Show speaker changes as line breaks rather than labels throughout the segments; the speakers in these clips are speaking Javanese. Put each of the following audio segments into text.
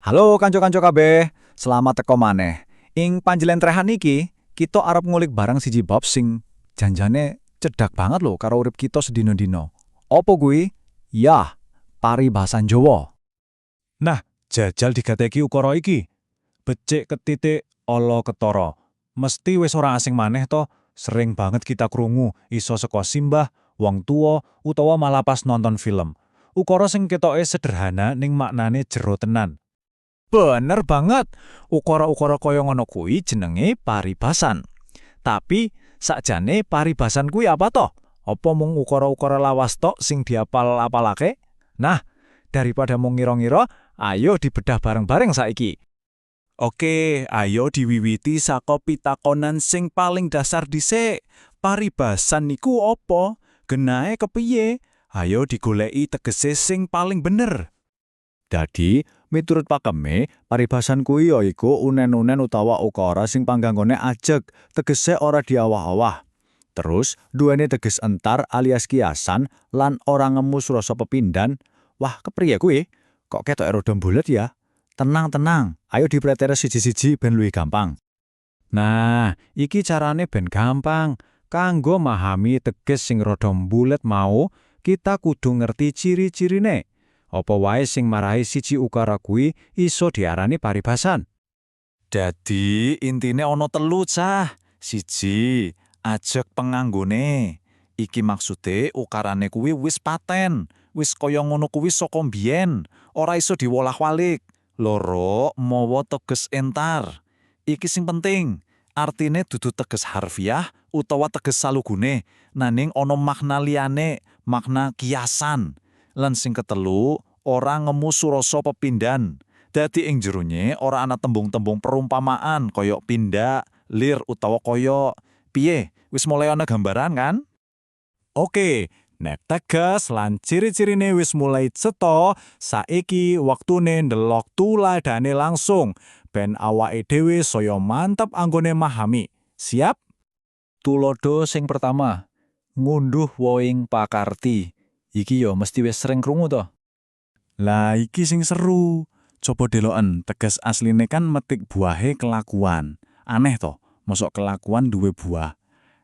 Halo kanca-kanca kabeh, selamat teko maneh. Ing panjlentrehan iki, kita arep ngulik barang siji bab sing janjane cedhak banget lho karo urip kita sedina-dina. Apa kuwi? Yah, paribasan Jawa.
Nah, jajal digateki ukara iki. Becik ketitik ala ketara. Mesti wis ora asing maneh to, sering banget kita krungu iso saka simbah, wong tuwa, utawa malah pas nonton film. Ukara sing ketoke sederhana ning maknane jero tenan.
Bener banget. Ukara-ukara kaya ngono kuwi jenenge paribasan. Tapi sakjane paribasan kuwi apa toh? Apa mung ukara-ukara lawas tok sing diapal-apalake? Nah, daripada mung ngira-ngira, ayo dibedah bareng-bareng saiki.
Oke, ayo diwiwiti saka pitakonan sing paling dasar dhisik. Paribasan niku apa? Genahe kepiye? Ayo digoleki tegese sing paling bener.
Dadi, miturut pakeme, paribasan kuwi ya iku unen-unen utawa ukara sing pangganggone ajeg, tegese ora diawah-awah. Terus, duweni teges entar alias kiasan lan ora ngemus rasa pepindhan. Wah, kepriye kuwi? Kok ketoke rada bulet ya? Tenang-tenang, ayo dipreteri siji-siji ben luwih gampang. Nah, iki carane ben gampang. Kanggo memahami teges sing rada bulet mau, kita kudu ngerti ciri-cirine. Apa wae sing marahi siji ukara kuwi iso diarani paribasan.
Dadi intine ana telu cah. Siji, ajeg penganggone. Iki maksude ukarane kuwi wis paten, wis kaya ngono kuwi saka mbiyen, ora iso diwolah-walik. Loro, mawa teges entar. Iki sing penting. Artine dudu teges harfiah utawa teges salugune, nanging ana makna liyane, makna kiasan. Lan sing ketelu, ora ngemus rasa pepindhan. Dadi ing jerone ora ana tembung-tembung perumpamaan kaya pindak, lir utawa kaya. Piye? Wis mulai ana gambaran kan? Oke, nek teges lan ciri-cirine wis mulai cetha, saiki waktune ndelok tuladhane langsung ben awake dhewe saya mantep anggone mahami. Siap? Tulodo sing pertama, ngunduh woing pakarti. Iki yo mesti wis sering krungu to. Lah iki sing seru. Coba deloken, teges asline kan metik buahe kelakuan. Aneh to, mosok kelakuan duwe buah.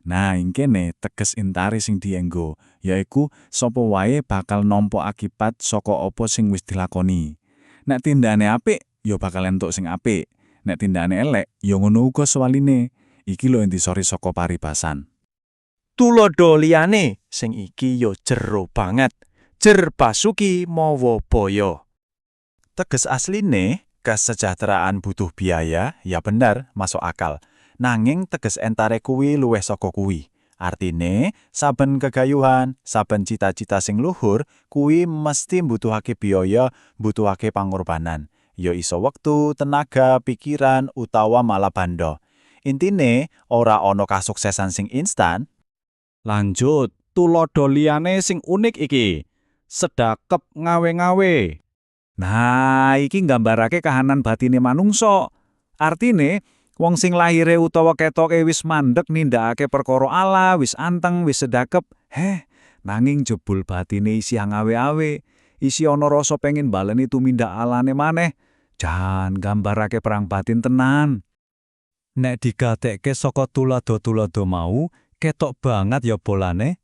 Nah, ing kene teges intari sing dienggo, yaiku sapa wae bakal nampa akibat saka apa sing wis dilakoni. Nek tindane apik, ya bakal entuk sing apik. Nek tindane elek, ya ngono uga sewaline. Iki lho intisari saka paribasan.
Tulodo liyane sing iki yo jero banget. Jer basuki mawa baya.
Teges asline, kesejahteraan butuh biaya, ya bener, masuk akal. Nanging teges entare kuwi luwih saka kuwi. Artine, saben kegayuhan, saben cita-cita sing luhur, kuwi mesti mbutuhake biaya, mbutuhake pangorbanan. Ya iso wektu, tenaga, pikiran, utawa malah banda. Intine, ora ana kasuksesan sing instan.
Lanjut, tulodo liyane sing unik iki. Sedakep ngawe-ngawe. Nah, iki nggambarake kahanan batine manungsa. Artine, wong sing lahire utawa ketoke wis mandeg nindakake perkara ala, wis anteng, wis sedakep, nanging jebul batine isi ngawe-awe, isi ana rasa pengin baleni tumindak alane maneh. Jan nggambarake perang batin tenan. Nek digatekke saka tulodo-tulodo mau, ketok banget ya bolane.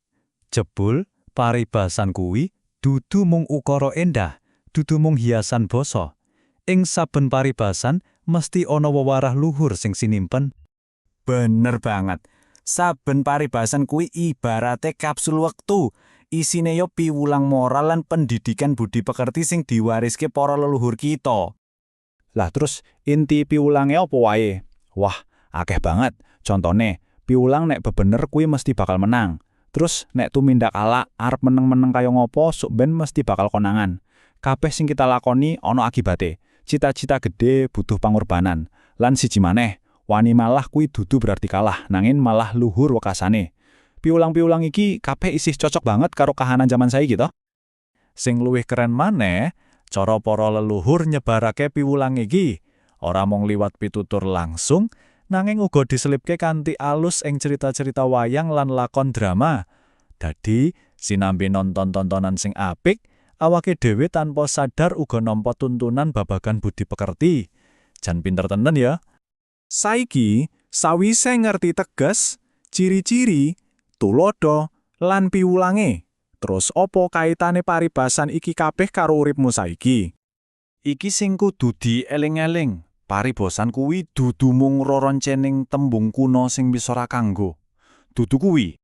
Jebul paribasan kuwi dudu mung ukara endah, dudu mung hiasan basa. Ing saben paribasan mesti ana wewarah luhur sing sinimpen.
Bener banget. Saben paribasan kuwi ibarate kapsul wektu. Isine yo piwulang moral lan pendidikan budi pekerti sing diwariske para leluhur kita.
Lah terus inti piwulange apa wae? Wah, akeh banget. Contone, piwulang nek bebener kuwi mesti bakal menang. Terus nek tumindak ala arep meneng-meneng kaya ngopo sok ben mesti bakal konangan. Kabeh sing kita lakoni ana akibate. Cita-cita gede butuh pangorbanan. Lan siji maneh, wani malah kuwi dudu berarti kalah, nanging malah luhur wekasane. Piulang-piulang iki kabeh isih cocok banget karo kahanan zaman saiki to.
Sing luwih keren maneh, cara para leluhur nyebarake piwulang iki. Ora mung liwat pitutur langsung, nanging uga diselipke kanthi alus ing cerita-cerita wayang lan lakon drama. Dadi, sinambi nonton tontonan sing apik,
awake dhewe tanpa sadar uga nampa tuntunan babagan budi pekerti. Jan pinter tenan ya. Saiki, sawise ngerti teges, ciri-ciri, tulodo, lan piwulange, terus apa kaitane paribasan iki kabeh karo uripmu saiki? Iki sing kudu dieling-eling. Paribasan kuwi dudu mung roroncening tembung kuno sing wis ora kanggo. Dudu kuwi.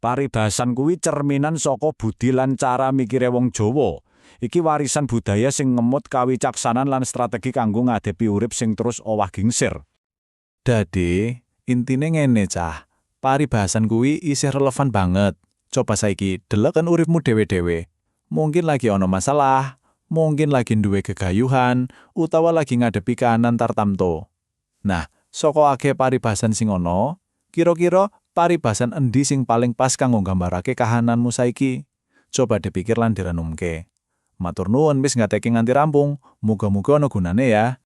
Paribasan kuwi cerminan saka budi lan cara mikire wong Jawa. Iki warisan budaya sing ngemut kawicaksanan lan strategi kanggo ngadepi urip sing terus owah gingsir. Dadi, intine ngene cah. Paribasan kuwi isih relevan banget. Coba saiki deleken uripmu dhewe-dhewe. Mungkin lagi ana masalah, mungkin lagi duwe gegayuhan, utawa lagi ngadepi kahanan tartamtu. Nah, saka akeh paribasan sing ana, kira-kira paribasan endi sing paling pas kanggo nggambarake kahananmu saiki? Coba dipikir lan direnungke. Matur nuwun wis ngateki nganti rampung. Muga-muga ana gunane ya.